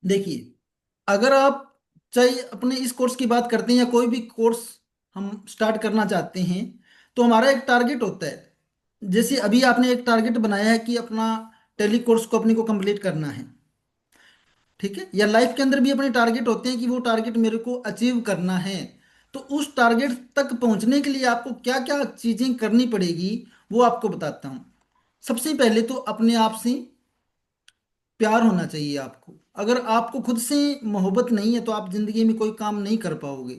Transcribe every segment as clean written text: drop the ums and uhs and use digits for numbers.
देखिए, अगर आप चाहे अपने इस कोर्स की बात करते हैं या कोई भी कोर्स हम स्टार्ट करना चाहते हैं, तो हमारा एक टारगेट होता है। जैसे अभी आपने एक टारगेट बनाया है कि अपना टेली कोर्स को अपने को कंप्लीट करना है, ठीक है, या लाइफ के अंदर भी अपने टारगेट होते हैं कि वो टारगेट मेरे को अचीव करना है। तो उस टारगेट तक पहुंचने के लिए आपको क्या क्या चीजें करनी पड़ेगी, वो आपको बताता हूँ। सबसे पहले तो अपने आप से प्यार होना चाहिए आपको। अगर आपको खुद से मोहब्बत नहीं है तो आप जिंदगी में कोई काम नहीं कर पाओगे।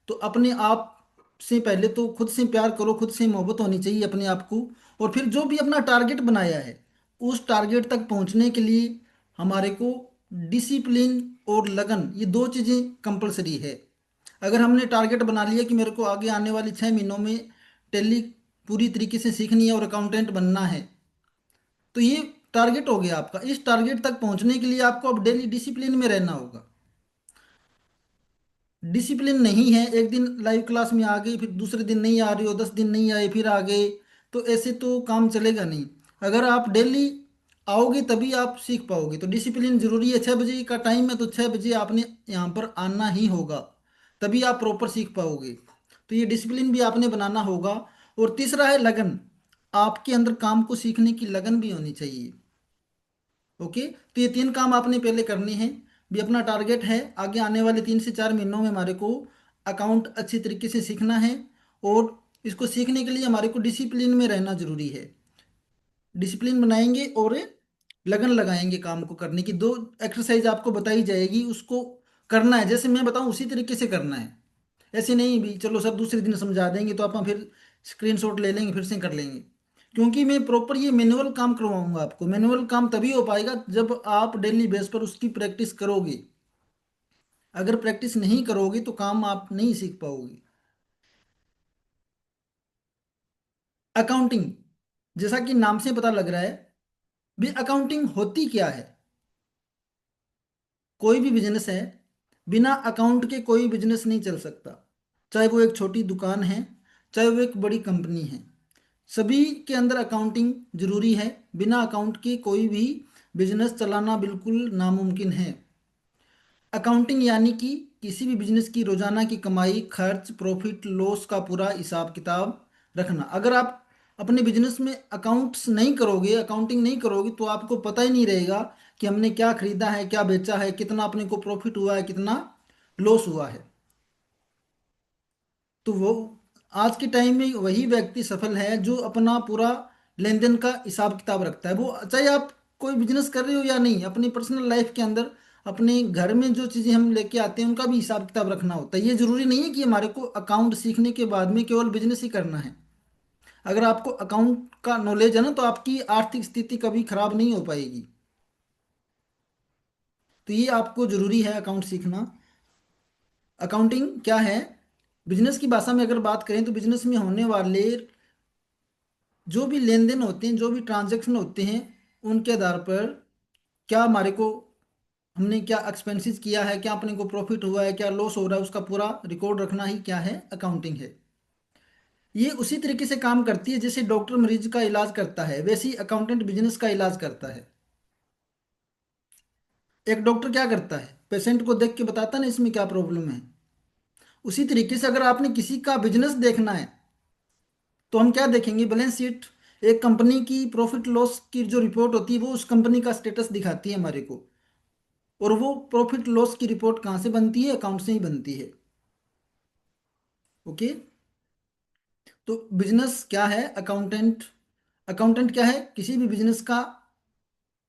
तो अपने आप से पहले तो खुद से प्यार करो, खुद से मोहब्बत होनी चाहिए अपने आप को। और फिर जो भी अपना टारगेट बनाया है, उस टारगेट तक पहुंचने के लिए हमारे को डिसिप्लिन और लगन, ये दो चीज़ें कंपलसरी है। अगर हमने टारगेट बना लिया कि मेरे को आगे आने वाले 6 महीनों में टैली पूरी तरीके से सीखनी है और अकाउंटेंट बनना है, तो ये टारगेट हो गया आपका। इस टारगेट तक पहुंचने के लिए आपको अब डेली डिसिप्लिन में रहना होगा। डिसिप्लिन नहीं है, एक दिन लाइव क्लास में आ गए, फिर दूसरे दिन नहीं आ रहे हो, 10 दिन नहीं आए फिर आ गए, तो ऐसे तो काम चलेगा नहीं। अगर आप डेली आओगे तभी आप सीख पाओगे। तो डिसिप्लिन जरूरी है। 6 बजे का टाइम है तो 6 बजे आपने यहाँ पर आना ही होगा, तभी आप प्रॉपर सीख पाओगे। तो ये डिसिप्लिन भी आपने बनाना होगा। और तीसरा है लगन। आपके अंदर काम को सीखने की लगन भी होनी चाहिए। ओके, तो ये तीन काम आपने पहले करने हैं। भी अपना टारगेट है आगे आने वाले 3 से 4 महीनों में हमारे को अकाउंट अच्छी तरीके से सीखना है। और इसको सीखने के लिए हमारे को डिसिप्लिन में रहना जरूरी है। डिसिप्लिन बनाएंगे और लगन लगाएंगे काम को करने की। दो एक्सरसाइज आपको बताई जाएगी, उसको करना है जैसे मैं बताऊं उसी तरीके से करना है। ऐसे नहीं भी चलो सर दूसरे दिन समझा देंगे तो आप फिर स्क्रीनशॉट ले लेंगे फिर से कर लेंगे। क्योंकि मैं प्रॉपर ये मैनुअल काम करवाऊंगा आपको। मैनुअल काम तभी हो पाएगा जब आप डेली बेस पर उसकी प्रैक्टिस करोगे। अगर प्रैक्टिस नहीं करोगे तो काम आप नहीं सीख पाओगे। अकाउंटिंग, जैसा कि नाम से पता लग रहा है, भी अकाउंटिंग होती क्या है। कोई भी बिजनेस है, बिना अकाउंट के कोई बिजनेस नहीं चल सकता। चाहे वो एक छोटी दुकान है, चाहे वो एक बड़ी कंपनी है, सभी के अंदर अकाउंटिंग जरूरी है। बिना अकाउंट के कोई भी बिजनेस चलाना बिल्कुल नामुमकिन है। अकाउंटिंग यानी कि किसी भी बिजनेस की रोजाना की कमाई, खर्च, प्रॉफिट लॉस का पूरा हिसाब किताब रखना। अगर आप अपने बिजनेस में अकाउंट्स नहीं करोगे, अकाउंटिंग नहीं करोगे, तो आपको पता ही नहीं रहेगा कि हमने क्या खरीदा है, क्या बेचा है, कितना अपने को प्रॉफिट हुआ है, कितना लॉस हुआ है। तो वो आज के टाइम में वही व्यक्ति सफल है जो अपना पूरा लेन देन का हिसाब किताब रखता है। वो चाहे आप कोई बिजनेस कर रहे हो या नहीं, अपनी पर्सनल लाइफ के अंदर अपने घर में जो चीज़ें हम लेके आते हैं उनका भी हिसाब किताब रखना होता है। ये जरूरी नहीं है कि हमारे को अकाउंट सीखने के बाद में केवल बिजनेस ही करना है। अगर आपको अकाउंट का नॉलेज है ना तो आपकी आर्थिक स्थिति कभी खराब नहीं हो पाएगी। तो ये आपको जरूरी है अकाउंट सीखना। अकाउंटिंग क्या है, बिजनेस की भाषा में अगर बात करें तो बिजनेस में होने वाले जो भी लेन देन होते हैं, जो भी ट्रांजैक्शन होते हैं, उनके आधार पर क्या हमारे को, हमने क्या एक्सपेंसेस किया है, क्या अपने को प्रॉफिट हुआ है, क्या लॉस हो रहा है, उसका पूरा रिकॉर्ड रखना ही क्या है, अकाउंटिंग है। ये उसी तरीके से काम करती है जैसे डॉक्टर मरीज का इलाज करता है, वैसे ही अकाउंटेंट बिजनेस का इलाज करता है। एक डॉक्टर क्या करता है, पेशेंट को देख के बताता है ना इसमें क्या प्रॉब्लम है। उसी तरीके से अगर आपने किसी का बिजनेस देखना है तो हम क्या देखेंगे, बैलेंस शीट। एक कंपनी की प्रॉफिट लॉस की जो रिपोर्ट होती है वो उस कंपनी का स्टेटस दिखाती है हमारे को। और वो प्रॉफिट लॉस की रिपोर्ट कहाँ से बनती है, अकाउंट से ही बनती है। ओके, तो बिजनेस क्या है, अकाउंटेंट। अकाउंटेंट क्या है, किसी भी बिजनेस का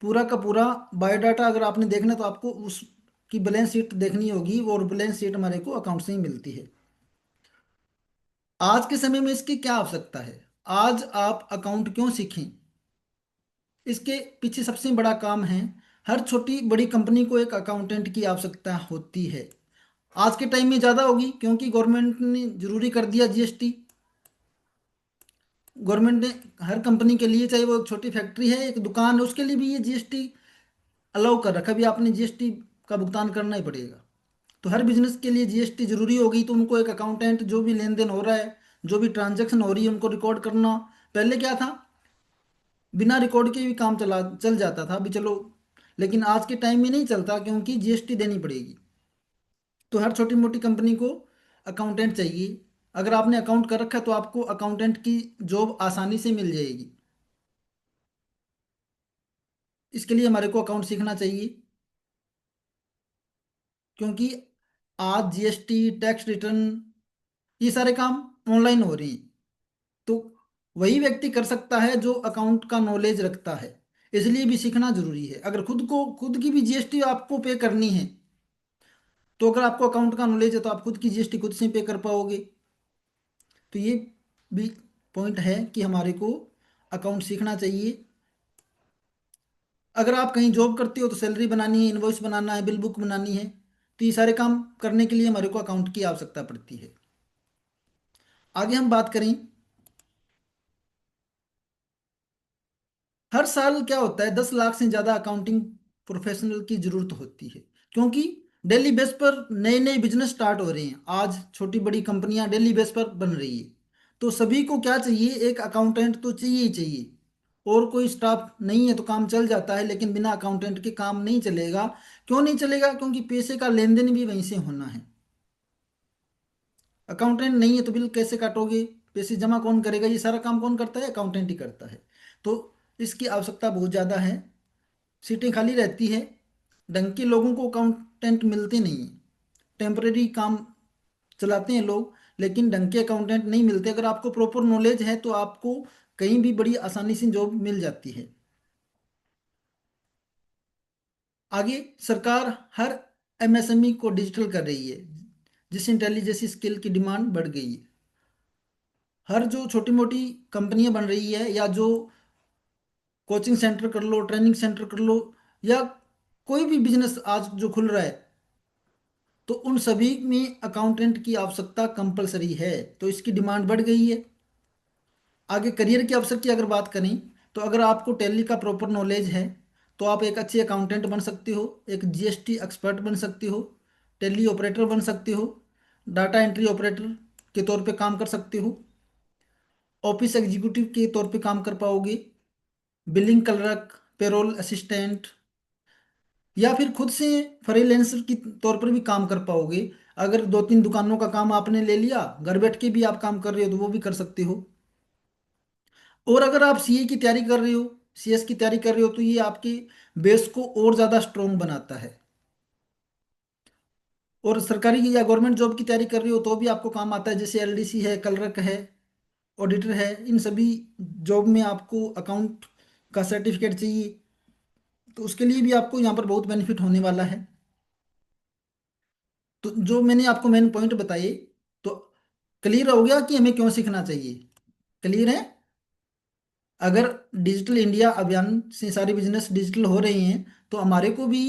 पूरा का पूरा बायोडाटा अगर आपने देखना तो आपको उसकी बैलेंस शीट देखनी होगी, और बैलेंस शीट हमारे को अकाउंट से ही मिलती है। आज के समय में इसकी क्या आवश्यकता है, आज आप अकाउंट क्यों सीखें, इसके पीछे सबसे बड़ा काम है, हर छोटी बड़ी कंपनी को एक अकाउंटेंट की आवश्यकता होती है। आज के टाइम में ज़्यादा होगी क्योंकि गवर्नमेंट ने जरूरी कर दिया जीएसटी। गवर्नमेंट ने हर कंपनी के लिए, चाहे वो एक छोटी फैक्ट्री है, एक दुकान है, उसके लिए भी ये जीएसटी अलाउ कर रखा है। भी आपने जीएसटी का भुगतान करना ही पड़ेगा। तो हर बिजनेस के लिए जीएसटी जरूरी होगी। तो उनको एक अकाउंटेंट, जो भी लेन देन हो रहा है, जो भी ट्रांजैक्शन हो रही है, उनको रिकॉर्ड करना। पहले क्या था, बिना रिकॉर्ड के भी काम चल जाता था। अभी चलो लेकिन आज के टाइम में नहीं चलता, क्योंकि जीएसटी देनी पड़ेगी। तो हर छोटी मोटी कंपनी को अकाउंटेंट चाहिए। अगर आपने अकाउंट कर रखा है तो आपको अकाउंटेंट की जॉब आसानी से मिल जाएगी। इसके लिए हमारे को अकाउंट सीखना चाहिए, क्योंकि आज जीएसटी, टैक्स रिटर्न, ये सारे काम ऑनलाइन हो रही हैं। तो वही व्यक्ति कर सकता है जो अकाउंट का नॉलेज रखता है। इसलिए भी सीखना जरूरी है। अगर खुद की भी जीएसटी आपको पे करनी है, तो अगर आपको अकाउंट का नॉलेज है तो आप खुद की जीएसटी खुद से पे कर पाओगे। तो ये भी पॉइंट है कि हमारे को अकाउंट सीखना चाहिए। अगर आप कहीं जॉब करते हो तो सैलरी बनानी है, इनवॉइस बनाना है, बिल बुक बनानी है, तो ये सारे काम करने के लिए हमारे को अकाउंट की आवश्यकता पड़ती है। आगे हम बात करें, हर साल क्या होता है, 10 लाख से ज्यादा अकाउंटिंग प्रोफेशनल की जरूरत होती है। क्योंकि डेली बेस पर नए नए बिजनेस स्टार्ट हो रहे हैं। आज छोटी बड़ी कंपनियां डेली बेस पर बन रही है। तो सभी को क्या चाहिए, एक अकाउंटेंट तो चाहिए ही चाहिए। और कोई स्टाफ नहीं है तो काम चल जाता है, लेकिन बिना अकाउंटेंट के काम नहीं चलेगा। क्यों नहीं चलेगा? क्योंकि पैसे का लेन देन भी वहीं से होना है। अकाउंटेंट नहीं है तो बिल कैसे काटोगे, पैसे जमा कौन करेगा? ये सारा काम कौन करता है? अकाउंटेंट ही करता है। तो इसकी आवश्यकता बहुत ज़्यादा है। सीटें खाली रहती है। ढंग के लोगों को अकाउंटेंट मिलते नहीं हैं। टेम्परेरी काम चलाते हैं लोग, लेकिन ढंग के अकाउंटेंट नहीं मिलते। अगर आपको प्रॉपर नॉलेज है तो आपको कहीं भी बड़ी आसानी से जॉब मिल जाती है। आगे सरकार हर एमएसएमई को डिजिटल कर रही है, जिससे इंटेलिजेंस स्किल की डिमांड बढ़ गई है। हर जो छोटी मोटी कंपनियां बन रही है, या जो कोचिंग सेंटर कर लो, ट्रेनिंग सेंटर कर लो, या कोई भी बिजनेस आज जो खुल रहा है, तो उन सभी में अकाउंटेंट की आवश्यकता कंपलसरी है। तो इसकी डिमांड बढ़ गई है। आगे करियर के अवसर की अगर बात करें, तो अगर आपको टैली का प्रॉपर नॉलेज है तो आप एक अच्छे अकाउंटेंट बन सकते हो, एक जीएसटी एक्सपर्ट बन सकते हो, टैली ऑपरेटर बन सकते हो, डाटा एंट्री ऑपरेटर के तौर पे काम कर सकते हो, ऑफिस एग्जीक्यूटिव के तौर पे काम कर पाओगे, बिलिंग क्लर्क, पेरोल असिस्टेंट, या फिर खुद से फ्रीलांसर की तौर पर भी काम कर पाओगे। अगर 2-3 दुकानों का काम आपने ले लिया, घर बैठ के भी आप काम कर रहे हो, तो वो भी कर सकते हो। और अगर आप सीए की तैयारी कर रहे हो, सीएस की तैयारी कर रहे हो, तो ये आपके बेस को और ज़्यादा स्ट्रोंग बनाता है। और सरकारी या गवर्नमेंट जॉब की तैयारी कर रहे हो तो भी आपको काम आता है, जैसे एलडीसी है, क्लर्क है, ऑडिटर है। इन सभी जॉब में आपको अकाउंट का सर्टिफिकेट चाहिए। तो उसके लिए भी आपको यहाँ पर बहुत बेनिफिट होने वाला है। तो जो मैंने आपको मेन पॉइंट बताए, तो क्लियर हो गया कि हमें क्यों सीखना चाहिए? क्लियर है? अगर डिजिटल इंडिया अभियान से सारे बिजनेस डिजिटल हो रहे हैं, तो हमारे को भी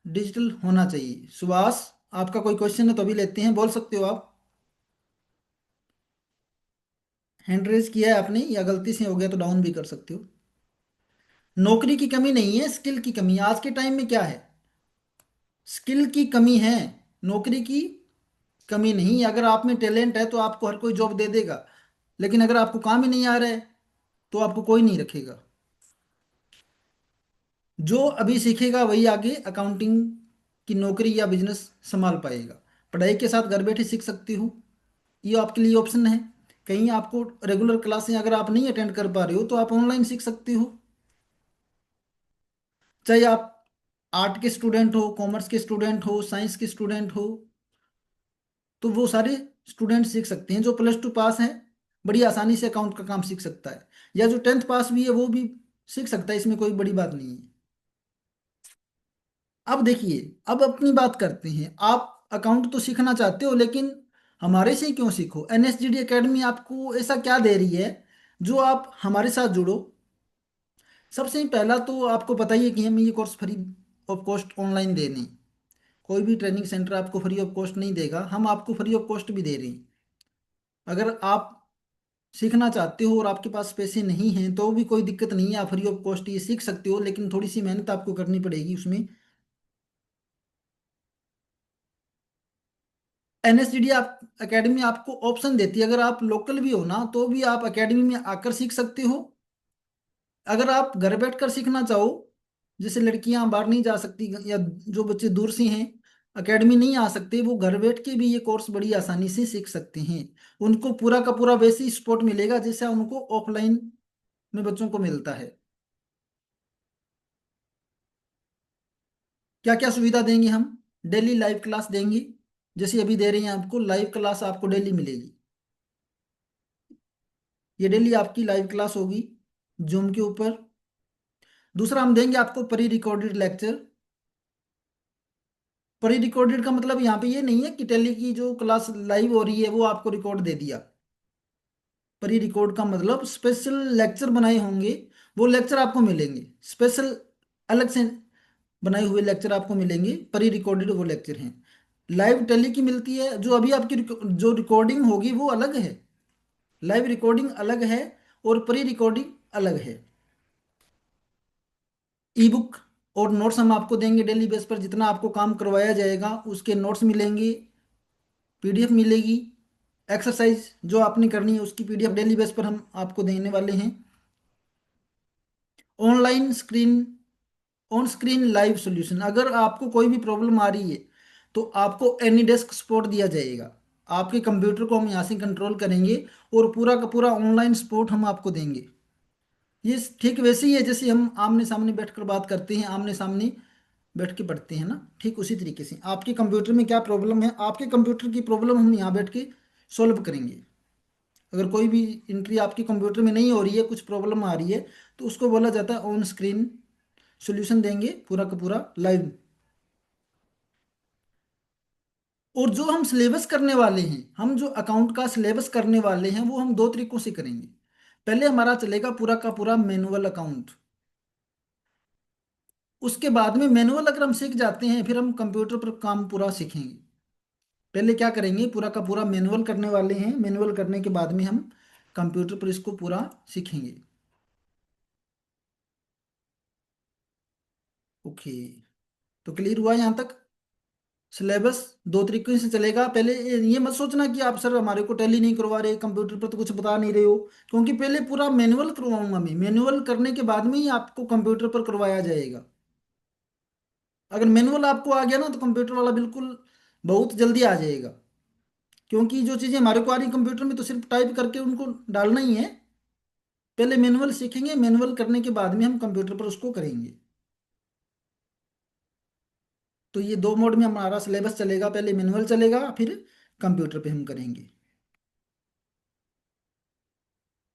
डिजिटल होना चाहिए। सुभाष, आपका कोई क्वेश्चन है तो अभी लेते हैं, बोल सकते हो आप। हैंड रेज किया है आपने, या गलती से हो गया तो डाउन भी कर सकते हो। नौकरी की कमी नहीं है, स्किल की कमी है। आज के टाइम में क्या है, स्किल की कमी है, नौकरी की कमी नहीं है। अगर आप में टैलेंट है तो आपको हर कोई जॉब दे देगा, लेकिन अगर आपको काम ही नहीं आ रहा है तो आपको कोई नहीं रखेगा। जो अभी सीखेगा वही आगे अकाउंटिंग की नौकरी या बिजनेस संभाल पाएगा। पढ़ाई के साथ घर बैठे सीख सकती हूँ, ये आपके लिए ऑप्शन है। कहीं आपको रेगुलर क्लासें अगर आप नहीं अटेंड कर पा रहे हो तो आप ऑनलाइन सीख सकते हो। चाहे आप आर्ट के स्टूडेंट हो, कॉमर्स के स्टूडेंट हो, साइंस के स्टूडेंट हो, तो वो सारे स्टूडेंट सीख सकते हैं। जो +2 पास हैं बड़ी आसानी से अकाउंट का काम सीख सकता है, या जो 10th पास भी है वो भी सीख सकता है। इसमें कोई बड़ी बात नहीं है। अब देखिए, अब अपनी बात करते हैं। आप अकाउंट तो सीखना चाहते हो, लेकिन हमारे से ही क्यों सीखो? एनएसडीडी एकेडमी आपको ऐसा क्या दे रही है जो आप हमारे साथ जुड़ो? सबसे पहला तो आपको पता ही है कि हम ये course free of cost online दे रहे हैं। कोई भी ट्रेनिंग सेंटर आपको फ्री ऑफ कॉस्ट नहीं देगा, हम आपको फ्री ऑफ कॉस्ट भी दे रहे हैं। अगर आप सीखना चाहते हो और आपके पास पैसे नहीं हैं तो भी कोई दिक्कत नहीं है, आप फ्री ऑफ कॉस्ट ये सीख सकते हो, लेकिन थोड़ी सी मेहनत आपको करनी पड़ेगी उसमें। एनएसडीडी आप एकेडमी आपको ऑप्शन देती है, अगर आप लोकल भी हो ना तो भी आप एकेडमी में आकर सीख सकते हो। अगर आप घर बैठ कर सीखना चाहो जैसे लड़कियां बाहर नहीं जा सकती, या जो बच्चे दूर से हैं, एकेडमी नहीं आ सकते, वो घर बैठ के भी ये कोर्स बड़ी आसानी से सीख सकते हैं। उनको पूरा का पूरा वैसे ही सपोर्ट मिलेगा जैसा उनको ऑफलाइन में बच्चों को मिलता है। क्या क्या सुविधा देंगे हम? डेली लाइव क्लास देंगे, जैसे अभी दे रहे हैं आपको लाइव क्लास, आपको डेली मिलेगी। ये डेली आपकी लाइव क्लास होगी जूम के ऊपर। दूसरा हम देंगे आपको pre recorded lecture. Pre recorded का मतलब यहाँ पे ये नहीं है कि टेली की जो क्लास लाइव हो रही है वो आपको रिकॉर्ड दे दिया। प्री रिकॉर्ड का मतलब स्पेशल लेक्चर बनाए होंगे, वो लेक्चर आपको मिलेंगे स्पेशल, अलग से बनाए हुए लेक्चर आपको मिलेंगे। प्री रिकॉर्डेड वो लेक्चर हैं। लाइव टेली की मिलती है, जो अभी आपकी जो रिकॉर्डिंग होगी वो अलग है। लाइव रिकॉर्डिंग अलग है और प्री रिकॉर्डिंग अलग है। ई बुक और नोट्स हम आपको देंगे डेली बेस पर, जितना आपको काम करवाया जाएगा उसके नोट्स मिलेंगे, पीडीएफ मिलेगी। एक्सरसाइज जो आपने करनी है उसकी पीडीएफ डेली बेस पर हम आपको देने वाले हैं। Online screen, on screen live solution, अगर आपको कोई भी प्रॉब्लम आ रही है तो आपको एनी डेस्क सपोर्ट दिया जाएगा। आपके कंप्यूटर को हम यहाँ से कंट्रोल करेंगे और पूरा का पूरा ऑनलाइन सपोर्ट हम आपको देंगे। ये ठीक वैसे ही है जैसे हम आमने सामने बैठकर बात करते हैं, आमने सामने बैठ के पढ़ते हैं ना, ठीक उसी तरीके से आपके कंप्यूटर में क्या प्रॉब्लम है, आपके कंप्यूटर की प्रॉब्लम हम यहाँ बैठ के सॉल्व करेंगे। अगर कोई भी एंट्री आपके कंप्यूटर में नहीं हो रही है, कुछ प्रॉब्लम आ रही है, तो उसको बोला जाता है ऑन स्क्रीन सॉल्यूशन देंगे पूरा का पूरा लाइव। और जो हम सिलेबस करने वाले हैं, हम जो अकाउंट का सिलेबस करने वाले हैं वो हम दो तरीकों से करेंगे। पहले हमारा चलेगा पूरा का पूरा मैनुअल अकाउंट। उसके बाद में मैनुअल अगर हम सीख जाते हैं फिर हम कंप्यूटर पर काम पूरा सीखेंगे। पहले क्या करेंगे, पूरा का पूरा मैनुअल करने वाले हैं, मैनुअल करने के बाद में हम कंप्यूटर पर इसको पूरा सीखेंगे। ओके, तो क्लियर हुआ यहाँ तक? सिलेबस दो तरीके से चलेगा। पहले ये मत सोचना कि आप सर हमारे को टैली नहीं करवा रहे, कंप्यूटर पर तो कुछ बता नहीं रहे हो, क्योंकि पहले पूरा मैनुअल करवाऊंगा मैं, मैनुअल करने के बाद में ही आपको कंप्यूटर पर करवाया जाएगा। अगर मैनुअल आपको आ गया ना तो कंप्यूटर वाला बिल्कुल बहुत जल्दी आ जाएगा, क्योंकि जो चीज़ें हमारे को आ रही कंप्यूटर में तो सिर्फ टाइप करके उनको डालना ही है। पहले मैनुअल सीखेंगे, मैनुअल करने के बाद में हम कंप्यूटर पर उसको करेंगे। तो ये दो मोड में हमारा सिलेबस चलेगा, पहले मैनुअल चलेगा फिर कंप्यूटर पे हम करेंगे।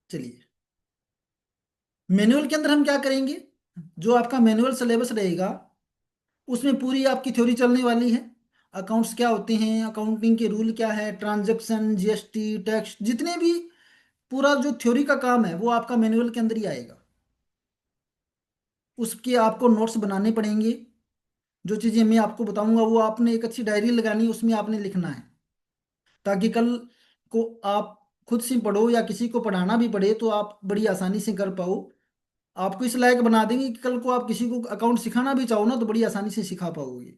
चलिए, मैनुअल के अंदर हम क्या करेंगे, जो आपका मैनुअल सिलेबस रहेगा उसमें पूरी आपकी थ्योरी चलने वाली है। अकाउंट्स क्या होते हैं, अकाउंटिंग के रूल क्या है, ट्रांजैक्शन, जीएसटी, टैक्स, जितने भी पूरा जो थ्योरी का काम है वो आपका मैनुअल के अंदर ही आएगा। उसके आपको नोट्स बनाने पड़ेंगे। जो चीज़ें मैं आपको बताऊंगा वो आपने एक अच्छी डायरी लगानी है, उसमें आपने लिखना है, ताकि कल को आप खुद से पढ़ो या किसी को पढ़ाना भी पड़े तो आप बड़ी आसानी से कर पाओ। आपको इस लायक बना देंगे कि कल को आप किसी को अकाउंट सिखाना भी चाहो ना तो बड़ी आसानी से सिखा पाओगे।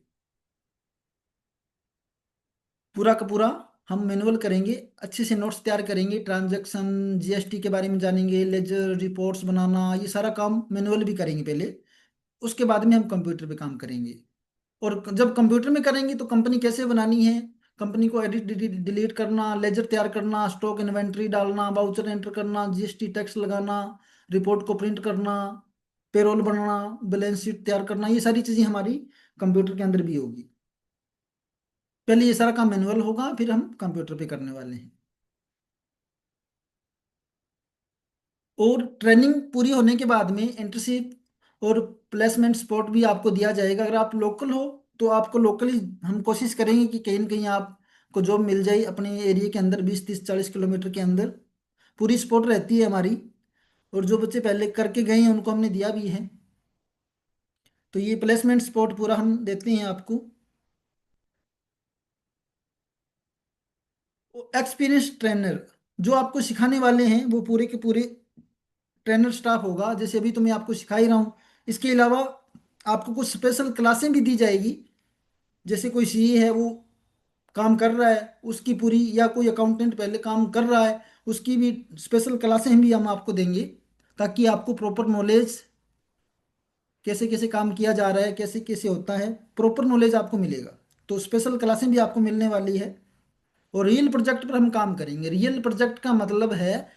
पूरा का पूरा हम मैनुअल करेंगे, अच्छे से नोट्स तैयार करेंगे, ट्रांजैक्शन, जीएसटी के बारे में जानेंगे, लेजर रिपोर्ट्स बनाना, ये सारा काम मैनुअल भी करेंगे पहले। उसके बाद में हम कंप्यूटर पे काम करेंगे। और जब कंप्यूटर में करेंगे तो कंपनी कैसे बनानी है, कंपनी को एडिट डिलीट करना, लेजर तैयार करना, स्टॉक इन्वेंट्री डालना, वाउचर एंटर करना, जीएसटी टैक्स लगाना, रिपोर्ट को प्रिंट करना, पेरोल बनाना, बैलेंस शीट तैयार करना, ये सारी चीज़ें हमारी कंप्यूटर के अंदर भी होगी। पहले ये सारा काम मैनुअल होगा फिर हम कंप्यूटर पे करने वाले हैं। और ट्रेनिंग पूरी होने के बाद में इंटर्नशिप और प्लेसमेंट सपोर्ट भी आपको दिया जाएगा। अगर आप लोकल हो तो आपको लोकली हम कोशिश करेंगे कि कहीं न कहीं आपको जॉब मिल जाए अपने एरिया के अंदर, 20 30 40 किलोमीटर के अंदर। पूरी सपोर्ट रहती है हमारी। और जो बच्चे पहले करके गए हैं उनको हमने दिया भी है। तो ये प्लेसमेंट सपोर्ट पूरा हम देते हैं आपको। एक्सपीरियंस ट्रेनर जो आपको सिखाने वाले हैं वो पूरे के पूरे ट्रेनर स्टाफ होगा, जैसे अभी तो मैं आपको सिखा ही रहा हूँ। इसके अलावा आपको कुछ स्पेशल क्लासें भी दी जाएगी। जैसे कोई सीए है वो काम कर रहा है उसकी पूरी, या कोई अकाउंटेंट पहले काम कर रहा है उसकी भी स्पेशल क्लासें भी हम आपको देंगे, ताकि आपको प्रॉपर नॉलेज कैसे कैसे काम किया जा रहा है, कैसे कैसे होता है, प्रॉपर नॉलेज आपको मिलेगा। तो स्पेशल क्लासें भी आपको मिलने वाली है। और रियल प्रोजेक्ट पर हम काम करेंगे। रियल प्रोजेक्ट का मतलब है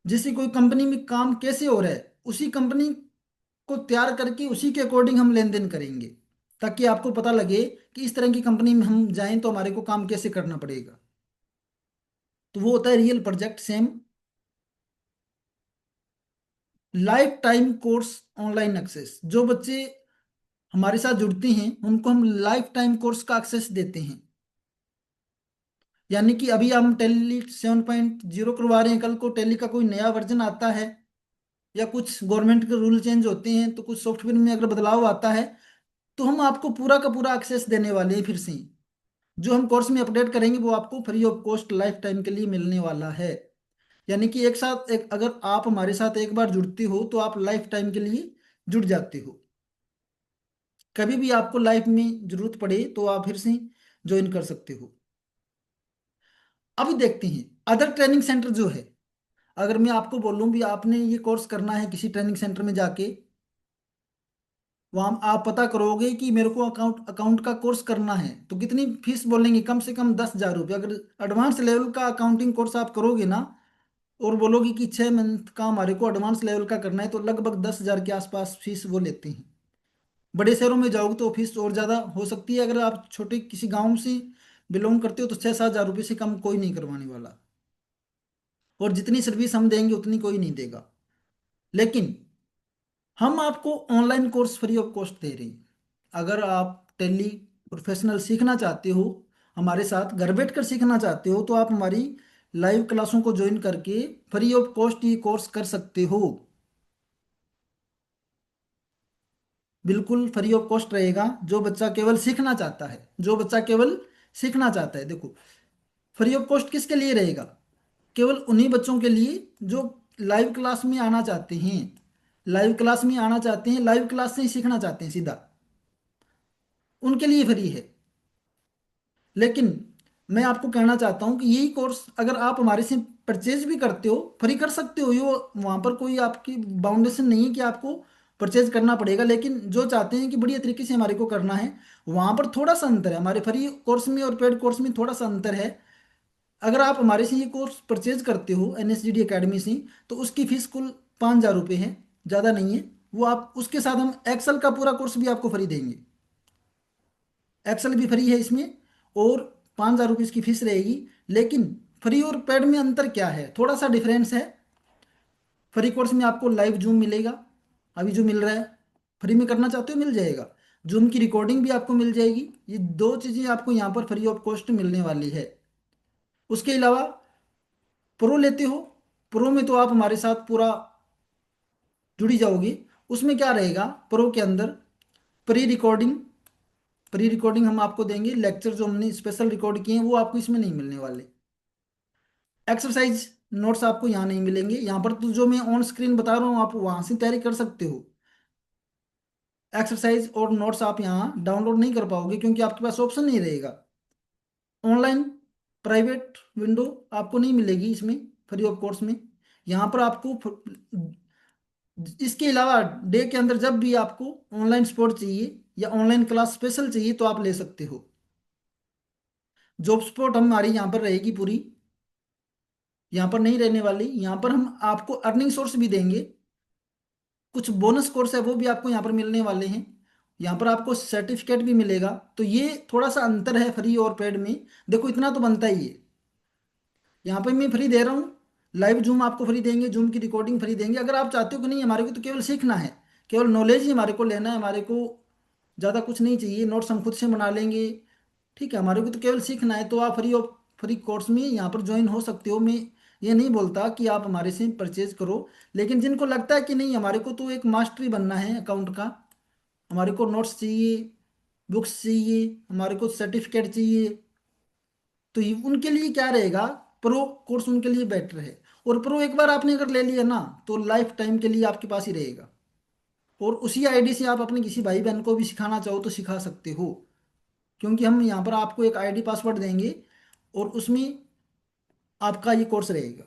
जैसे कोई कंपनी में काम कैसे हो रहा है, उसी कंपनी को तैयार करके उसी के अकॉर्डिंग हम लेन देन करेंगे, ताकि आपको पता लगे कि इस तरह की कंपनी में हम जाएं तो हमारे को काम कैसे करना पड़ेगा। तो वो होता है real project. Same life time course online access, जो बच्चे हमारे साथ जुड़ते हैं उनको हम लाइफ टाइम कोर्स का एक्सेस देते हैं। यानी कि अभी हम टेली 7.0 करवा रहे हैं, कल को टेली का कोई नया वर्जन आता है या कुछ गवर्नमेंट के रूल चेंज होते हैं, तो कुछ सॉफ्टवेयर में अगर बदलाव आता है, तो हम आपको पूरा का पूरा एक्सेस देने वाले हैं फिर से। जो हम कोर्स में अपडेट करेंगे वो आपको free of cost life time के लिए मिलने वाला है। यानी कि एक साथ एक, अगर आप हमारे साथ एक बार जुड़ते हो तो आप लाइफ टाइम के लिए जुड़ जाते हो। कभी भी आपको लाइफ में जरूरत पड़े तो आप फिर से ज्वाइन कर सकते हो। अभी देखते हैं अदर ट्रेनिंग सेंटर जो है। अगर मैं आपको बोलूं भी आपने ये कोर्स करना है किसी ट्रेनिंग सेंटर में जाके, वहाँ आप पता करोगे कि मेरे को अकाउंट अकाउंट का कोर्स करना है, तो कितनी फीस बोलेंगे, कम से कम 10,000 रुपये। अगर एडवांस लेवल का अकाउंटिंग कोर्स आप करोगे ना, और बोलोगे कि 6 मंथ का हमारे को एडवांस लेवल का करना है, तो लगभग 10,000 के आसपास फीस वो लेते हैं। बड़े शहरों में जाओगे तो फीस और ज़्यादा हो सकती है। अगर आप छोटे किसी गांव से बिलोंग करते हो तो 6-7 हज़ार रुपये से कम कोई नहीं करवाने वाला। और जितनी सर्विस हम देंगे उतनी कोई नहीं देगा। लेकिन हम आपको online course free of cost दे रहे हैं। अगर आप टेली प्रोफेशनल सीखना चाहते हो, हमारे साथ घर बैठकर सीखना चाहते हो, तो आप हमारी लाइव क्लासों को ज्वाइन करके फ्री ऑफ कॉस्ट ये कोर्स कर सकते हो। बिल्कुल फ्री ऑफ कॉस्ट रहेगा। जो बच्चा केवल सीखना चाहता है, जो बच्चा केवल सीखना चाहता है, देखो, फ्री ऑफ कॉस्ट किसके लिए रहेगा? केवल उन्हीं बच्चों के लिए जो लाइव क्लास में आना चाहते हैं। लाइव क्लास में आना चाहते हैं, लाइव क्लास से ही सीखना चाहते हैं सीधा, उनके लिए फ्री है। लेकिन मैं आपको कहना चाहता हूँ कि यही कोर्स अगर आप हमारे से परचेज भी करते हो, फ्री कर सकते हो। यो वहाँ पर कोई आपकी बाउंडेशन नहीं है कि आपको परचेज करना पड़ेगा। लेकिन जो चाहते हैं कि बढ़िया तरीके से हमारे को करना है, वहाँ पर थोड़ा सा अंतर है। हमारे फ्री कोर्स में और पेड कोर्स में थोड़ा सा अंतर है। अगर आप हमारे से ये कोर्स परचेज करते हो NSGD एकेडमी से, तो उसकी फीस कुल 5,000 रुपये है, ज़्यादा नहीं है। वो आप उसके साथ हम एक्सेल का पूरा कोर्स भी आपको फ्री देंगे। एक्सेल भी फ्री है इसमें, और 5,000 रुपये इसकी फीस रहेगी। लेकिन फ्री और पेड में अंतर क्या है, थोड़ा सा डिफरेंस है। फ्री कोर्स में आपको लाइव जूम मिलेगा, अभी जो मिल रहा है। फ्री में करना चाहते हो मिल जाएगा। जूम की रिकॉर्डिंग भी आपको मिल जाएगी। ये दो चीज़ें आपको यहाँ पर फ्री ऑफ कॉस्ट मिलने वाली है। उसके अलावा प्रो लेते हो, प्रो में तो आप हमारे साथ पूरा जुड़ी जाओगी। उसमें क्या रहेगा, प्रो के अंदर प्री रिकॉर्डिंग, प्री रिकॉर्डिंग हम आपको देंगे। लेक्चर जो हमने स्पेशल रिकॉर्ड किए हैं वो आपको इसमें नहीं मिलने वाले। एक्सरसाइज नोट्स आपको यहाँ नहीं मिलेंगे। यहाँ पर तो जो मैं ऑन स्क्रीन बता रहा हूँ आप वहाँ से तैयारी कर सकते हो। एक्सरसाइज और नोट्स आप यहाँ डाउनलोड नहीं कर पाओगे, क्योंकि आपके पास ऑप्शन नहीं रहेगा। ऑनलाइन प्राइवेट विंडो आपको नहीं मिलेगी इसमें, फ्री ऑफ कोर्स में। यहाँ पर आपको इसके अलावा डे के अंदर जब भी आपको ऑनलाइन सपोर्ट चाहिए या ऑनलाइन क्लास स्पेशल चाहिए तो आप ले सकते हो। जॉब सपोर्ट हमारी यहाँ पर रहेगी पूरी, यहाँ पर नहीं रहने वाली। यहाँ पर हम आपको अर्निंग सोर्स भी देंगे। कुछ बोनस कोर्स है वो भी आपको यहाँ पर मिलने वाले हैं। यहाँ पर आपको सर्टिफिकेट भी मिलेगा। तो ये थोड़ा सा अंतर है फ्री और पेड में। देखो इतना तो बनता ही है। यहाँ पे मैं फ्री दे रहा हूँ, लाइव जूम आपको फ्री देंगे, जूम की रिकॉर्डिंग फ्री देंगे। अगर आप चाहते हो कि नहीं हमारे को तो केवल सीखना है, केवल नॉलेज ही हमारे को लेना है, हमारे को ज़्यादा कुछ नहीं चाहिए, नोट्स हम खुद से बना लेंगे, ठीक है, हमारे को तो केवल सीखना है, तो आप फ्री कोर्स में यहाँ पर ज्वाइन हो सकते हो। मैं ये नहीं बोलता कि आप हमारे से परचेज करो। लेकिन जिनको लगता है कि नहीं हमारे को तो एक मास्टरी बनना है अकाउंट का, हमारे को नोट्स चाहिए, बुक्स चाहिए, हमारे को सर्टिफिकेट चाहिए, तो उनके लिए क्या रहेगा, प्रो कोर्स उनके लिए बेटर है। और प्रो एक बार आपने अगर ले लिया ना, तो लाइफ टाइम के लिए आपके पास ही रहेगा। और उसी आईडी से आप अपने किसी भाई बहन को भी सिखाना चाहो तो सिखा सकते हो, क्योंकि हम यहाँ पर आपको एक आईडी पासवर्ड देंगे और उसमें आपका ये कोर्स रहेगा।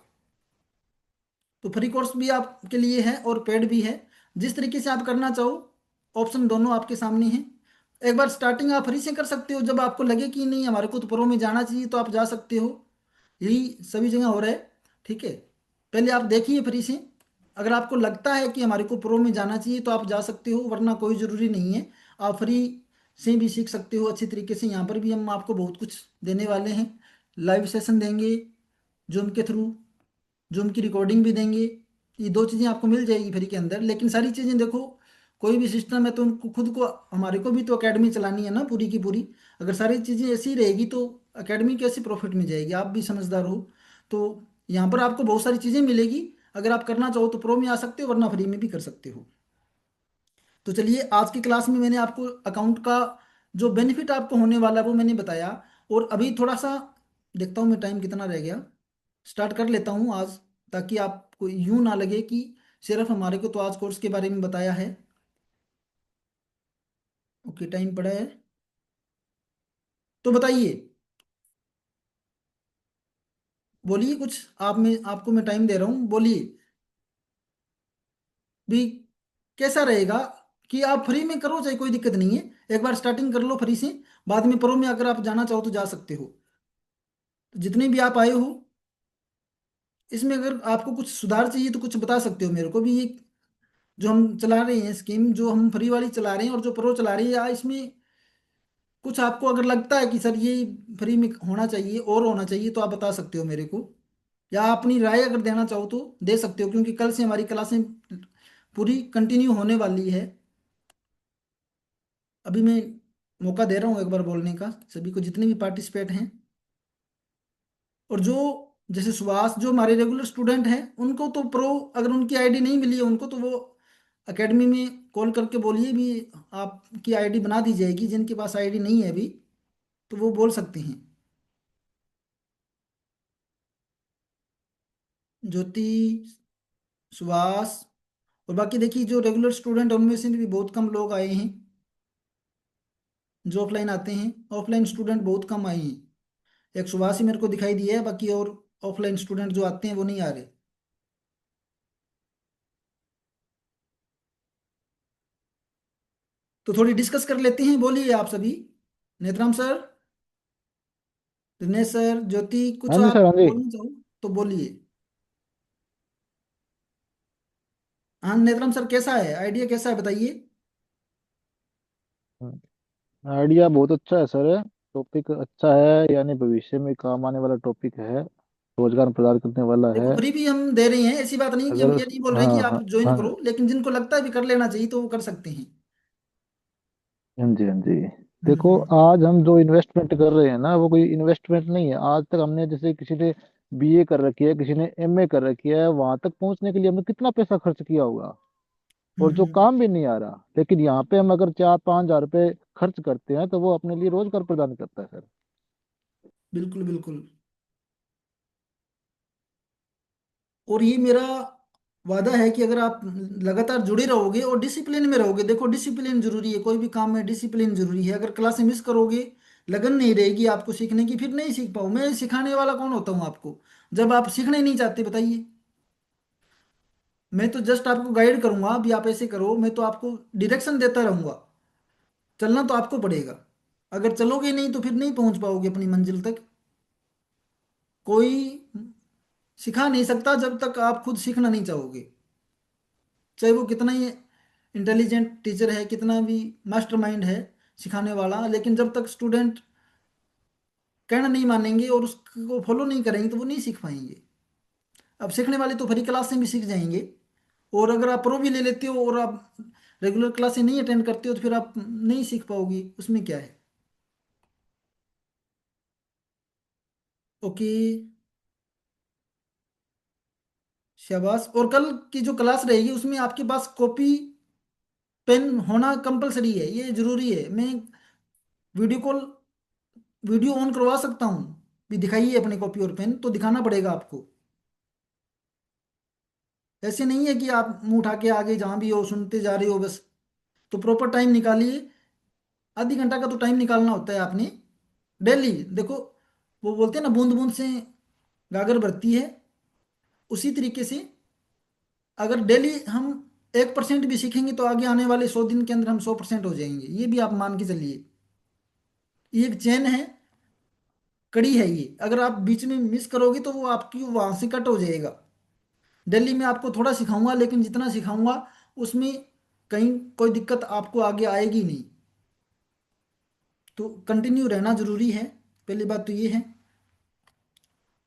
तो फ्री कोर्स भी आपके लिए है और पेड भी है। जिस तरीके से आप करना चाहो, ऑप्शन दोनों आपके सामने हैं। एक बार स्टार्टिंग आप फ्री से कर सकते हो, जब आपको लगे कि नहीं हमारे को तो प्रो में जाना चाहिए तो आप जा सकते हो। यही सभी जगह हो रहा है। ठीक है, पहले आप देखिए फ्री से। अगर आपको लगता है कि हमारे को प्रो में जाना चाहिए तो आप जा सकते हो, वरना कोई ज़रूरी नहीं है। आप फ्री से भी सीख सकते हो अच्छी तरीके से। यहाँ पर भी हम आपको बहुत कुछ देने वाले हैं। लाइव सेशन देंगे जूम के थ्रू, जूम की रिकॉर्डिंग भी देंगे। ये दो चीज़ें आपको मिल जाएगी फ्री के अंदर। लेकिन सारी चीज़ें देखो, कोई भी सिस्टम है तो उनको खुद को, हमारे को भी तो एकेडमी चलानी है ना पूरी की पूरी। अगर सारी चीज़ें ऐसी रहेगी तो एकेडमी कैसे प्रॉफिट में जाएगी? आप भी समझदार हो। तो यहाँ पर आपको बहुत सारी चीज़ें मिलेगी। अगर आप करना चाहो तो प्रो में आ सकते हो, वरना फ्री में भी कर सकते हो। तो चलिए, आज की क्लास में मैंने आपको अकाउंट का जो बेनिफिट आपको होने वाला है वो मैंने बताया। और अभी थोड़ा सा देखता हूँ मैं टाइम कितना रह गया, स्टार्ट कर लेता हूँ आज, ताकि आपको यूं ना लगे कि सिर्फ हमारे को तो आज कोर्स के बारे में बताया है। ओके, टाइम पड़ा है तो बताइए, बोलिए कुछ। आप में आपको मैं टाइम दे रहा हूँ, बोलिए भी। कैसा रहेगा कि आप फ्री में करो, चाहे कोई दिक्कत नहीं है। एक बार स्टार्टिंग कर लो फ्री से, बाद में प्रो में अगर आप जाना चाहो तो जा सकते हो। तो जितने भी आप आए हो, इसमें अगर आपको कुछ सुधार चाहिए तो कुछ बता सकते हो मेरे को भी। ये जो हम चला रहे हैं स्कीम, जो हम फ्री वाली चला रहे हैं और जो प्रो चला रहे हैं, या इसमें कुछ आपको अगर लगता है कि सर ये फ्री में होना चाहिए और होना चाहिए, तो आप बता सकते हो मेरे को। या अपनी राय अगर देना चाहो तो दे सकते हो, क्योंकि कल से हमारी क्लासें पूरी कंटिन्यू होने वाली है। अभी मैं मौका दे रहा हूँ एक बार बोलने का सभी को, जितने भी पार्टिसिपेट हैं। और जो, जैसे सुभाष जो हमारे रेगुलर स्टूडेंट हैं, उनको तो प्रो, अगर उनकी आईडी नहीं मिली है उनको, तो वो एकेडमी में कॉल करके बोलिए भी, आपकी आईडी बना दी जाएगी। जिनके पास आईडी नहीं है अभी, तो वो बोल सकते हैं। ज्योति, सुभाष, और बाकी देखिए जो रेगुलर स्टूडेंट है उनमें से भी बहुत कम लोग आए हैं जो ऑफलाइन आते हैं। ऑफलाइन स्टूडेंट बहुत कम आए हैं। एक सुभाष ही मेरे को दिखाई दिया है, बाकी और ऑफलाइन स्टूडेंट जो आते हैं वो नहीं आ रहे। तो थोड़ी डिस्कस कर लेते हैं, बोलिए आप सभी। नेत्राम सर, दिनेश सर, ज्योति, कुछ हाँ जी आप सर, हाँ जी। बोलना चाहो तो बोलिए। हाँ नेत्रम सर, कैसा है आइडिया, कैसा है बताइए। आइडिया बहुत अच्छा है सर। टॉपिक अच्छा है, यानी भविष्य में काम आने वाला टॉपिक है, रोजगार प्रदान करने वाला देखो है। फ्री भी हम दे रहे हैं, ऐसी बात नहीं कि हम अगर ये नहीं बोल रहे कि हाँ आप हाँ ज्वाइन हाँ। करो, लेकिन जिनको लगता है भी कर लेना चाहिए तो वो कर सकते हैं। हाँ जी, हाँ जी। हम्म देखो, हम्म आज हम जो इन्वेस्टमेंट कर रहे हैं ना, वो कोई इन्वेस्टमेंट नहीं है। आज तक हमने, जैसे किसी ने बीए कर रखी है, किसी ने एमए कर रखी है, वहां तक पहुंचने के लिए हमने कितना पैसा खर्च किया होगा, और जो हम्म। काम भी नहीं आ रहा। लेकिन यहाँ पे हम अगर 4-5 हज़ार रुपये खर्च करते हैं, तो वो अपने लिए रोजगार प्रदान करता है सर। बिल्कुल बिल्कुल। और ये मेरा वादा है कि अगर आप लगातार जुड़े रहोगे और डिसिप्लिन में रहोगे, देखो डिसिप्लिन जरूरी है, कोई भी काम में डिसिप्लिन जरूरी है। अगर क्लासें मिस करोगे, लगन नहीं रहेगी आपको सीखने की, फिर नहीं सीख पाओ। मैं सिखाने वाला कौन होता हूँ आपको, जब आप सीखना ही नहीं चाहते, बताइए। मैं तो जस्ट आपको गाइड करूंगा, अभी आप ऐसे करो, मैं तो आपको डायरेक्शन देता रहूंगा। चलना तो आपको पड़ेगा। अगर चलोगे नहीं तो फिर नहीं पहुंच पाओगे अपनी मंजिल तक। कोई सिखा नहीं सकता जब तक आप खुद सीखना नहीं चाहोगे। चाहे वो कितना ही इंटेलिजेंट टीचर है, कितना भी मास्टर माइंड है सिखाने वाला, लेकिन जब तक स्टूडेंट कहना नहीं मानेंगे और उसको फॉलो नहीं करेंगे तो वो नहीं सीख पाएंगे। अब सीखने वाले तो फ्री क्लास से भी सीख जाएंगे। और अगर आप प्रो भी ले लेते हो और आप रेगुलर क्लासें नहीं अटेंड करते हो, तो फिर आप नहीं सीख पाओगे, उसमें क्या है। ओके, शाबाश। और कल की जो क्लास रहेगी उसमें आपके पास कॉपी पेन होना कंपलसरी है, ये जरूरी है। मैं वीडियो कॉल, वीडियो ऑन करवा सकता हूँ भी, दिखाइए अपनी कॉपी और पेन, तो दिखाना पड़ेगा आपको। ऐसे नहीं है कि आप मुंह उठा के आगे जहाँ भी हो सुनते जा रहे हो बस। तो प्रॉपर टाइम निकालिए। आधी घंटा का तो टाइम निकालना होता है आपने डेली। देखो, वो बोलते हैं ना, बूंद बूंद से गागर भरती है, उसी तरीके से अगर डेली हम 1% भी सीखेंगे तो आगे आने वाले 100 दिन के अंदर हम 100% हो जाएंगे, ये भी आप मान के चलिए। ये एक चेन है, कड़ी है ये, अगर आप बीच में मिस करोगे तो वो आपकी वहां से कट हो जाएगा। दिल्ली में आपको थोड़ा सिखाऊंगा, लेकिन जितना सिखाऊंगा उसमें कहीं कोई दिक्कत आपको आगे आएगी नहीं। तो कंटिन्यू रहना जरूरी है, पहली बात तो ये है।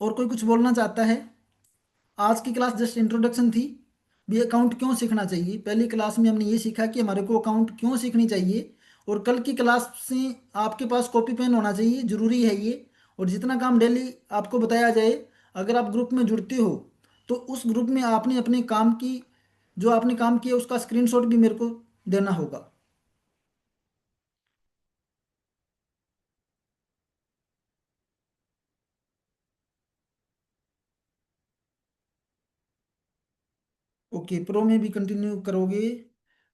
और कोई कुछ बोलना चाहता है? आज की क्लास जस्ट इंट्रोडक्शन थी। भी अकाउंट क्यों सीखना चाहिए, पहली क्लास में हमने ये सीखा कि हमारे को अकाउंट क्यों सीखनी चाहिए। और कल की क्लास से आपके पास कॉपी पेन होना चाहिए, जरूरी है ये। और जितना काम डेली आपको बताया जाए, अगर आप ग्रुप में जुड़ते हो तो उस ग्रुप में आपने अपने काम की, जो आपने काम किया उसका स्क्रीनशॉट भी मेरे को देना होगा। ओके, प्रो में भी कंटिन्यू करोगे?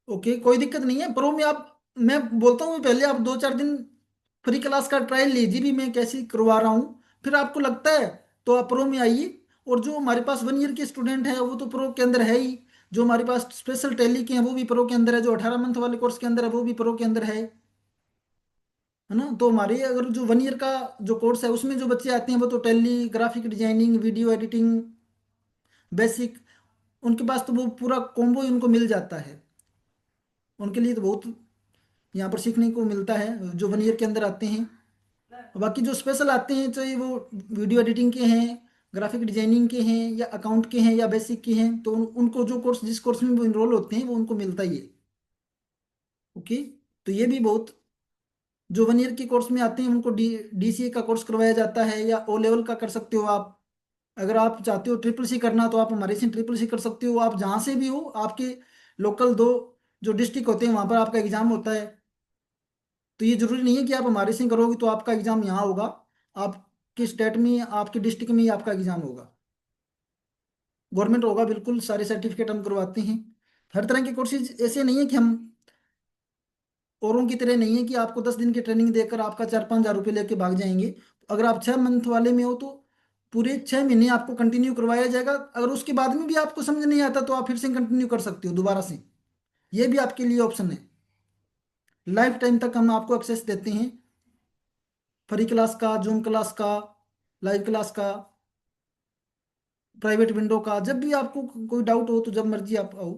ओके, कोई दिक्कत नहीं है। प्रो में आप, मैं बोलता हूँ पहले आप 2-4 दिन फ्री क्लास का ट्रायल लीजिए भी, मैं कैसी करवा रहा हूँ। फिर आपको लगता है तो आप प्रो में आइए। और जो हमारे पास 1 ईयर के स्टूडेंट है वो तो प्रो के अंदर है ही। जो हमारे पास स्पेशल टैली के हैं वो भी प्रो के अंदर है, जो 18 मंथ वाले कोर्स के अंदर है वो भी प्रो के अंदर है ना। तो हमारे अगर जो 1 ईयर का जो कोर्स है उसमें जो बच्चे आते हैं वो तो tally, graphic designing, video editing, basic, उनके पास तो वो पूरा कॉम्बो ही उनको मिल जाता है। उनके लिए तो बहुत यहाँ पर सीखने को मिलता है जो 1 ईयर के अंदर आते हैं। बाकी जो स्पेशल आते हैं, चाहे वो वीडियो एडिटिंग के हैं, ग्राफिक डिजाइनिंग के हैं, या अकाउंट के हैं, या बेसिक के हैं, तो उनको जो कोर्स, जिस कोर्स में वो इनरोल होते हैं वो उनको मिलता ही है। ओके। तो ये भी बहुत, जो 1 ईयर के कोर्स में आते हैं उनको डीसीए का कोर्स करवाया जाता है, या ओ लेवल का कर सकते हो आप। अगर आप चाहते हो ट्रिपल सी करना तो आप हमारे से ट्रिपल सी कर सकते हो, आप जहाँ से भी हो। आपके लोकल दो जो डिस्ट्रिक्ट होते हैं वहाँ पर आपका एग्जाम होता है। तो ये जरूरी नहीं है कि आप हमारे से करोगे तो आपका एग्जाम यहाँ होगा। आपके स्टेट में, आपके डिस्ट्रिक्ट में ही आपका एग्जाम होगा। गवर्नमेंट होगा बिल्कुल, सारे सर्टिफिकेट हम करवाते हैं। हर तरह के कोर्सेज ऐसे नहीं है कि हम औरों की तरह नहीं है कि आपको 10 दिन की ट्रेनिंग देकर आपका 4-5 हज़ार रुपये लेके भाग जाएंगे। अगर आप 6 मंथ वाले में हो तो पूरे 6 महीने आपको कंटिन्यू करवाया जाएगा। अगर उसके बाद में भी आपको समझ नहीं आता तो आप फिर से कंटिन्यू कर सकते हो दोबारा से। ये भी आपके लिए ऑप्शन है। लाइफ टाइम तक हम आपको एक्सेस देते हैं, फ्री क्लास का, जूम क्लास का, लाइव क्लास का, प्राइवेट विंडो का। जब भी आपको कोई डाउट हो तो जब मर्जी आप आओ।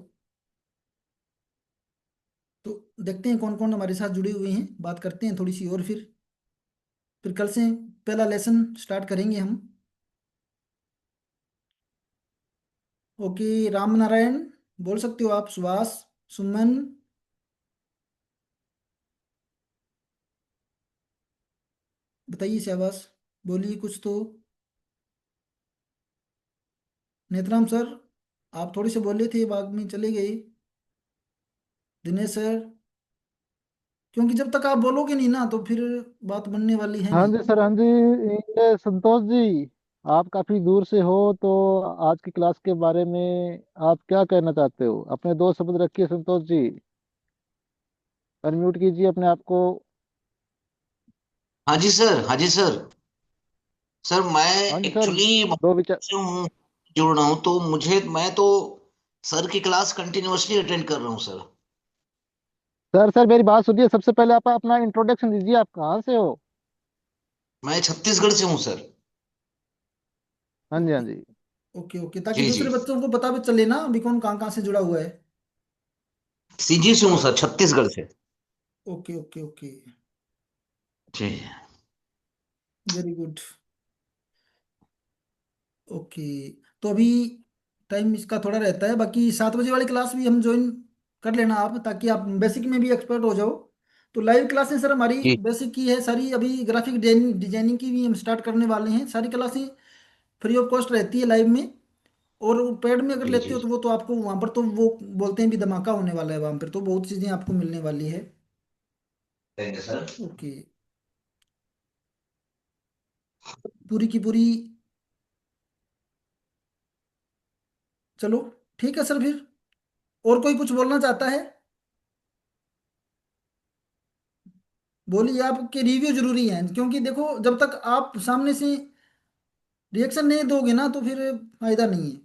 तो देखते हैं कौन कौन हमारे साथ जुड़े हुए हैं, बात करते हैं थोड़ी सी और फिर कल से पहला लेसन स्टार्ट करेंगे हम। ओके, राम नारायण बोल सकते हो आप, सुभाष, सुमन, बताइए शाबाश, बोलिए कुछ तो। नेतराम सर, आप थोड़ी से बोले थे बाद में चले गए। दिनेश सर, क्योंकि जब तक आप बोलोगे नहीं ना तो फिर बात बनने वाली है हाँ नहीं। जी सर, हाँ जी। ये संतोष जी, आप काफी दूर से हो, तो आज की क्लास के बारे में आप क्या कहना चाहते हो? अपने दो शब्द रखिए संतोष जी। अनम्यूट कीजिए अपने आप को। हाँ जी सर, हाँ जी सर। सर मैं हाँ जी सर, एक्चुअली दो विचार। से हूँ, जुड़ रहा हूँ, तो मैं तो सर की क्लास कंटिन्यूअसली अटेंड कर रहा हूँ सर। सर मेरी बात सुनिए, सबसे पहले आप अपना इंट्रोडक्शन दीजिए, आप कहाँ से हो? मैं छत्तीसगढ़ से हूँ सर। हाँ जी, हाँ ओके, जी। ओके, ओके, ताकि जी जी। दूसरे बच्चों को पता भी चले ना अभी कौन कहाँ कहाँ से जुड़ा हुआ है। सीजी से हूँ सर, छत्तीसगढ़ से। Okay, okay, okay, ji. Very good. Okay, तो अभी टाइम इसका थोड़ा रहता है, बाकी 7 बजे वाली क्लास भी हम ज्वाइन कर लेना आप, ताकि आप बेसिक में भी एक्सपर्ट हो जाओ। तो लाइव क्लासें सर हमारी जी बेसिक की है सारी, अभी ग्राफिक डिजाइनिंग की भी हम स्टार्ट करने वाले हैं। सारी क्लासें फ्री ऑफ कॉस्ट रहती है लाइव में। और पेड में अगर जी लेते जी। हो तो वो तो आपको वहाँ पर तो वो बोलते हैं भी धमाका होने वाला है, वहाँ पर तो बहुत चीज़ें आपको मिलने वाली है। Thank you sir. ओके, पूरी की पूरी। चलो, ठीक है सर फिर। और कोई कुछ बोलना चाहता है? बोलिए, आपके रिव्यू जरूरी है, क्योंकि देखो जब तक आप सामने से रिएक्शन नहीं दोगे ना तो फिर फायदा नहीं है।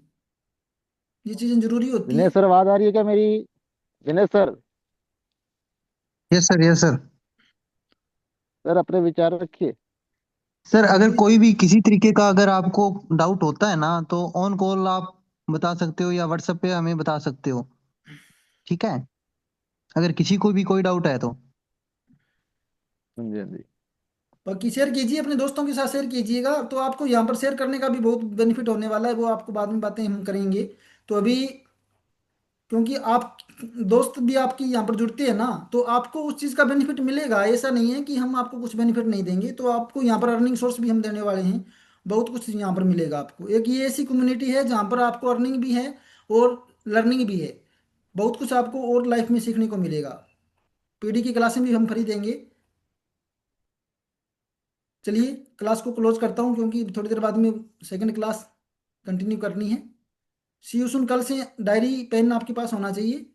ये चीज़ें जरूरी होती दिनेश है। सर, आवाज आ रही है क्या मेरी? Dinesh sir. Yes sir, yes sir. Sir, अपने विचार रखिए। सर, अगर ये कोई भी किसी तरीके का अगर आपको डाउट होता है ना, तो ऑन कॉल आप बता सकते हो या व्हाट्सएप पे हमें बता सकते हो। ठीक है, अगर किसी को भी कोई डाउट है तो। हाँ जी, हाँ जी। बाकी शेयर कीजिए, अपने दोस्तों के साथ शेयर कीजिएगा, तो आपको यहाँ पर शेयर करने का भी बहुत बेनिफिट होने वाला है, वो आपको बाद में बातें हम करेंगे। तो अभी क्योंकि आप दोस्त भी आपकी यहाँ पर जुड़ते हैं ना, तो आपको उस चीज़ का बेनिफिट मिलेगा। ऐसा नहीं है कि हम आपको कुछ बेनिफिट नहीं देंगे, तो आपको यहाँ पर अर्निंग सोर्स भी हम देने वाले हैं। बहुत कुछ यहाँ पर मिलेगा आपको। एक ये ऐसी कम्युनिटी है जहाँ पर आपको अर्निंग भी है और लर्निंग भी है। बहुत कुछ आपको और लाइफ में सीखने को मिलेगा। पीडी की क्लासें भी हम फ्री देंगे। चलिए, क्लास को क्लोज करता हूँ, क्योंकि थोड़ी देर बाद में सेकंड क्लास कंटिन्यू करनी है। सी यू सुन। कल से डायरी पेन आपके पास होना चाहिए।